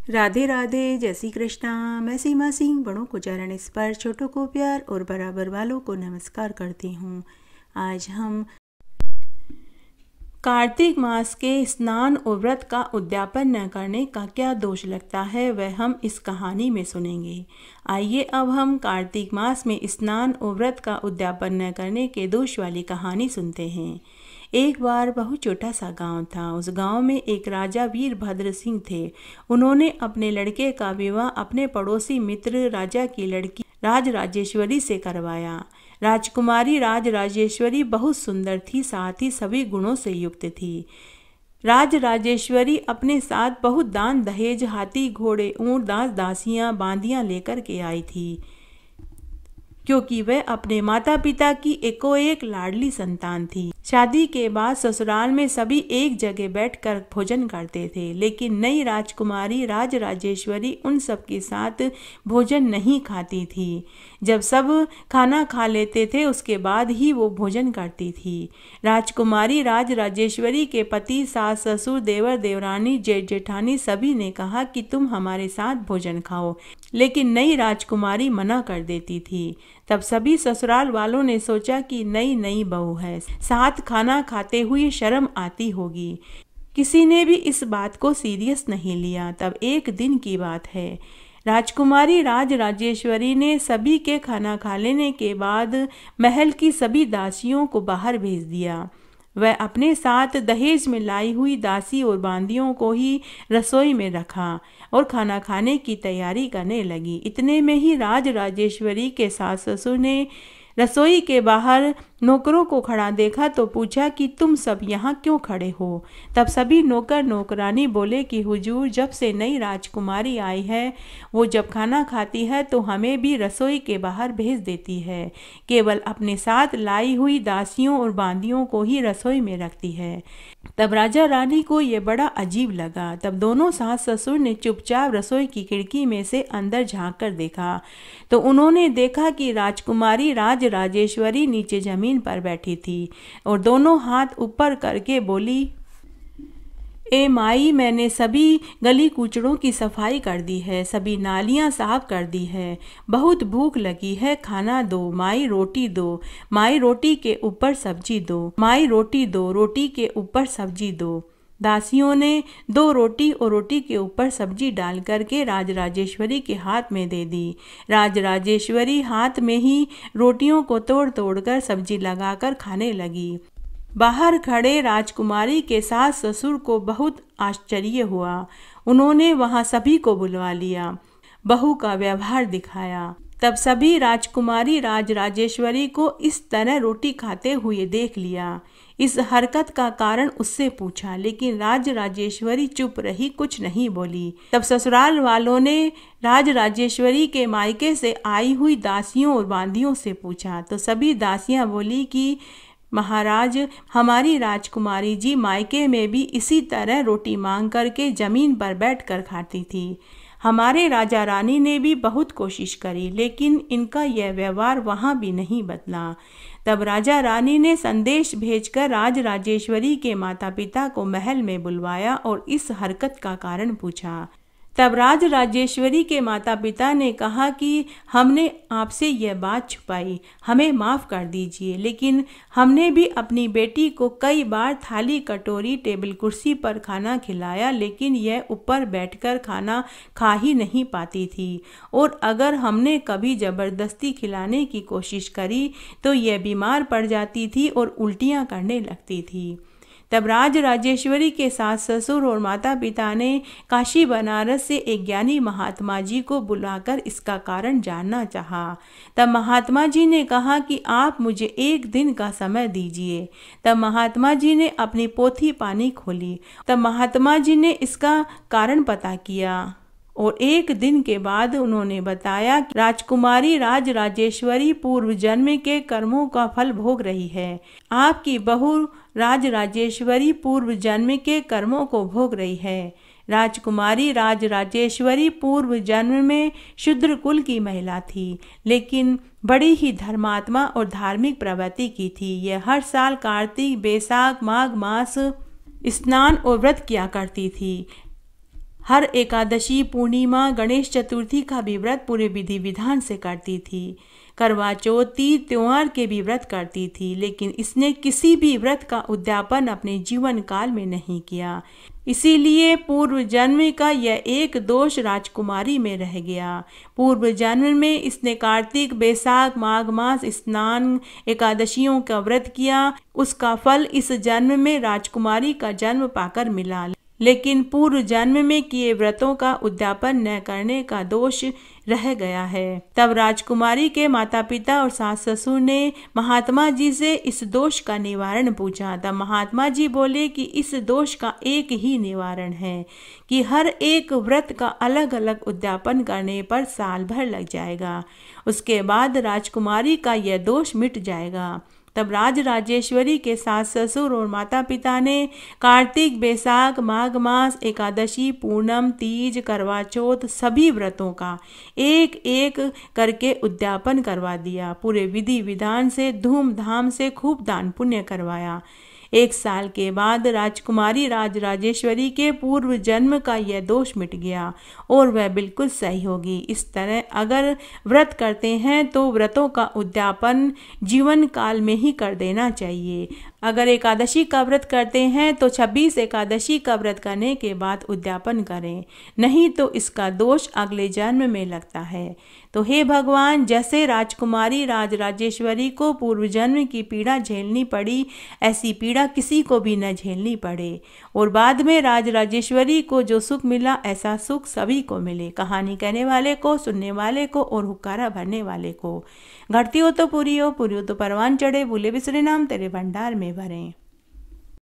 राधे राधे, जय श्री कृष्णा। मैं सीमा सिंह बड़ों को चरण स्पर्श, छोटों को प्यार और बराबर वालों को नमस्कार करती हूँ। आज हम कार्तिक मास के स्नान और व्रत का उद्यापन न करने का क्या दोष लगता है वह हम इस कहानी में सुनेंगे। आइए अब हम कार्तिक मास में स्नान और व्रत का उद्यापन न करने के दोष वाली कहानी सुनते हैं। एक बार बहुत छोटा सा गांव था। उस गांव में एक राजा वीरभद्र सिंह थे। उन्होंने अपने लड़के का विवाह अपने पड़ोसी मित्र राजा की लड़की राज राजेश्वरी से करवाया। राजकुमारी राज राजेश्वरी बहुत सुंदर थी, साथ ही सभी गुणों से युक्त थी। राज राजेश्वरी अपने साथ बहुत दान दहेज, हाथी घोड़े, ऊंट, दास दासियां, बांदियां लेकर के आई थी, क्योंकि वह अपने माता पिता की एकोएक लाडली संतान थी। शादी के बाद ससुराल में सभी एक जगह बैठकर भोजन करते थे, लेकिन नई राजकुमारी राज राजेश्वरी उन सब के साथ भोजन नहीं खाती थी। जब सब खाना खा लेते थे उसके बाद ही वो भोजन करती थी। राजकुमारी राज राजेश्वरी के पति, सास ससुर, देवर देवरानी, जेठ जेठानी सभी ने कहा कि तुम हमारे साथ भोजन खाओ, लेकिन नई राजकुमारी मना कर देती थी। तब सभी ससुराल वालों ने सोचा कि नई बहू है, साथ खाना खाते हुए शर्म आती होगी। किसी ने भी इस बात को सीरियस नहीं लिया। तब एक दिन की बात है, राजकुमारी राज राजेश्वरी ने सभी के खाना खा लेने के बाद महल की सभी दासियों को बाहर भेज दिया। वह अपने साथ दहेज में लाई हुई दासी और बांदियों को ही रसोई में रखा और खाना खाने की तैयारी करने लगी। इतने में ही राज राजेश्वरी के सास ससुर ने रसोई के बाहर नौकरों को खड़ा देखा तो पूछा कि तुम सब यहाँ क्यों खड़े हो। तब सभी नौकर नौकरानी बोले कि हुजूर, जब से नई राजकुमारी आई है वो जब खाना खाती है तो हमें भी रसोई के बाहर भेज देती है, केवल अपने साथ लाई हुई दासियों और बांदियों को ही रसोई में रखती है। तब राजा रानी को ये बड़ा अजीब लगा। तब दोनों सास ससुर ने चुपचाप रसोई की खिड़की में से अंदर झांक कर देखा तो उन्होंने देखा कि राजकुमारी राज राजेश्वरी नीचे जमीन पर बैठी थी और दोनों हाथ ऊपर करके बोली, ए माई, मैंने सभी गली कूचड़ों की सफाई कर दी है, सभी नालियां साफ कर दी है, बहुत भूख लगी है, खाना दो माई, रोटी दो माई, रोटी के ऊपर सब्जी दो माई, रोटी दो, रोटी के ऊपर सब्जी दो। दासियों ने 2 रोटी और रोटी के ऊपर सब्जी डाल करके राज राजेश्वरी के हाथ में दे दी। राज राजेश्वरी हाथ में ही रोटियों को तोड़ तोड़ कर सब्जी लगाकर खाने लगी। बाहर खड़े राजकुमारी के सास ससुर को बहुत आश्चर्य हुआ। उन्होंने वहां सभी को बुलवा लिया, बहू का व्यवहार दिखाया। तब सभी राजकुमारी राज राजेश्वरी को इस तरह रोटी खाते हुए देख लिया। इस हरकत का कारण उससे पूछा, लेकिन राज राजेश्वरी चुप रही, कुछ नहीं बोली। तब ससुराल वालों ने राज राजेश्वरी के मायके से आई हुई दासियों और बांदियों से पूछा तो सभी दासियां बोली कि महाराज, हमारी राजकुमारी जी मायके में भी इसी तरह रोटी मांग करके जमीन पर बैठकर खाती थी। हमारे राजा रानी ने भी बहुत कोशिश करी, लेकिन इनका यह व्यवहार वहाँ भी नहीं बदला। तब राजा रानी ने संदेश भेजकर राज राजेश्वरी के माता पिता को महल में बुलवाया और इस हरकत का कारण पूछा। तब राज राजेश्वरी के माता पिता ने कहा कि हमने आपसे यह बात छुपाई, हमें माफ़ कर दीजिए, लेकिन हमने भी अपनी बेटी को कई बार थाली कटोरी टेबल कुर्सी पर खाना खिलाया, लेकिन यह ऊपर बैठकर खाना खा ही नहीं पाती थी, और अगर हमने कभी ज़बरदस्ती खिलाने की कोशिश करी तो यह बीमार पड़ जाती थी और उल्टियाँ करने लगती थी। तब राज राजेश्वरी के सास ससुर और माता पिता ने काशी बनारस से एक ज्ञानी महात्मा जी को बुलाकर इसका कारण जानना चाहा। तब महात्मा जी ने कहा कि आप मुझे 1 दिन का समय दीजिए। तब महात्मा जी ने अपनी पोथी पानी खोली। तब महात्मा जी ने इसका कारण पता किया और 1 दिन के बाद उन्होंने बताया कि राजकुमारी राज राजेश्वरी पूर्व जन्म के कर्मों का फल भोग रही है। आपकी बहू राज राजेश्वरी पूर्व जन्म के कर्मों को भोग रही है। राजकुमारी राज राजेश्वरी पूर्व जन्म में शूद्र कुल की महिला थी, लेकिन बड़ी ही धर्मात्मा और धार्मिक प्रवृत्ति की थी। यह हर साल कार्तिक, बैसाख, माघ मास स्नान और व्रत किया करती थी। हर एकादशी, पूर्णिमा, गणेश चतुर्थी का भी व्रत पूरे विधि विधान से करती थी। करवा चौथ, तीज त्योहार के भी व्रत करती थी, लेकिन इसने किसी भी व्रत का उद्यापन अपने जीवन काल में नहीं किया। इसीलिए पूर्व जन्म का यह एक दोष राजकुमारी में रह गया। पूर्व जन्म में इसने कार्तिक, बैसाख, माघ मास, स्नान, एकादशियों का व्रत किया। उसका फल इस जन्म में राजकुमारी का जन्म पाकर मिला, लेकिन पूर्व जन्म में किए व्रतों का उद्यापन न करने का दोष रह गया है। तब राजकुमारी के माता पिता और सास ससुर ने महात्मा जी से इस दोष का निवारण पूछा। तब महात्मा जी बोले कि इस दोष का एक ही निवारण है कि हर एक व्रत का अलग अलग उद्यापन करने पर साल भर लग जाएगा। उसके बाद राजकुमारी का यह दोष मिट जाएगा। तब राजराजेश्वरी के सास ससुर और माता पिता ने कार्तिक, बैसाख, माघ मास, एकादशी, पूर्णम, तीज, करवा चौथ सभी व्रतों का एक एक करके उद्यापन करवा दिया। पूरे विधि विधान से धूमधाम से खूब दान पुण्य करवाया। 1 साल के बाद राजकुमारी राजराजेश्वरी के पूर्व जन्म का यह दोष मिट गया और वह बिल्कुल सही होगी। इस तरह अगर व्रत करते हैं तो व्रतों का उद्यापन जीवन काल में ही कर देना चाहिए। अगर एकादशी का व्रत करते हैं तो 26 एकादशी का व्रत करने के बाद उद्यापन करें, नहीं तो इसका दोष अगले जन्म में लगता है। तो हे भगवान, जैसे राजकुमारी राजराजेश्वरी को पूर्व जन्म की पीड़ा झेलनी पड़ी, ऐसी पीड़ा किसी को भी न झेलनी पड़े और बाद में राजराजेश्वरी को जो सुख मिला ऐसा सुख सभी को मिले। कहानी कहने वाले को, सुनने वाले को और हुक्कारा भरने वाले को। घटती हो तो पूरी हो, पूरी हो तो परवान चढ़े, भूले बिसरे नाम तेरे भंडार में भरें।